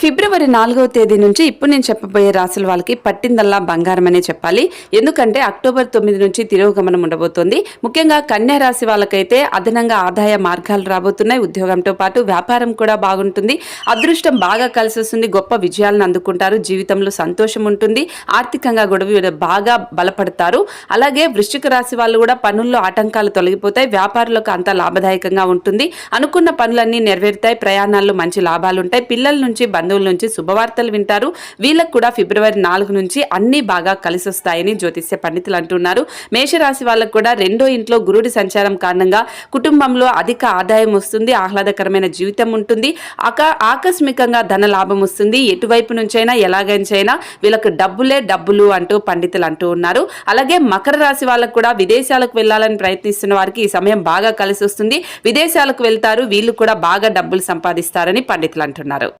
ఫిబ్రవరి 4వ తేదీ నుంచి ఇప్పుడు నేను చెప్పబోయే రాశుల వాళ్ళకి పట్టిందల్లా బంగారం అనే చెప్పాలి. ఎందుకంటే అక్టోబర్ 9 నుంచి తిరోగమనం ఉండబోతోంది. ముఖ్యంగా కన్యా రాశి వాళ్ళకైతే అదనంగా ఆదాయ మార్గాలు రాబోతున్నాయి. ఉద్యోగంతో పాటు వ్యాపారం కూడా బాగుంటుంది. అదృష్టం బాగా కలిసి వస్తుంది. గొప్ప విజయాలను అందుకుంటారు. జీవితంలో సంతోషం ఉంటుంది. ఆర్థికంగా కూడా బాగా బలపడతారు. అలాగే వృశ్చిక రాశి వాళ్ళు కూడా పనుల్లో ఆటంకాలు తొలగిపోతాయి. వ్యాపారులకు అంతా లాభదాయకంగా ఉంటుంది. అనుకున్న పనులన్నీ నెరవేరుతాయి. ప్రయాణాల్లో మంచి లాభాలు ఉంటాయి. పిల్లల నుంచి బంధువుల నుంచి శుభవార్తలు వింటారు. వీళ్ళకు కూడా ఫిబ్రవరి 4 నుంచి అన్ని బాగా కలిసి వస్తాయని జ్యోతిష్య పండితులు అంటున్నారు. మేషరాశి వాళ్ళకు కూడా రెండో ఇంట్లో గురుడి సంచారం కారణంగా కుటుంబంలో అధిక ఆదాయం వస్తుంది. ఆహ్లాదకరమైన జీవితం ఉంటుంది. ఆకస్మికంగా ధన లాభం వస్తుంది. ఎటువైపు నుంచైనా ఎలాగైనా వీళ్ళకు డబ్బులు అంటూ పండితులు అంటూ ఉన్నారు. అలాగే మకర రాశి వాళ్ళకు కూడా విదేశాలకు వెళ్లాలని ప్రయత్నిస్తున్న వారికి ఈ సమయం బాగా కలిసి వస్తుంది. విదేశాలకు వెళ్తారు. వీళ్ళు కూడా బాగా డబ్బులు సంపాదిస్తారని పండితులు అంటున్నారు.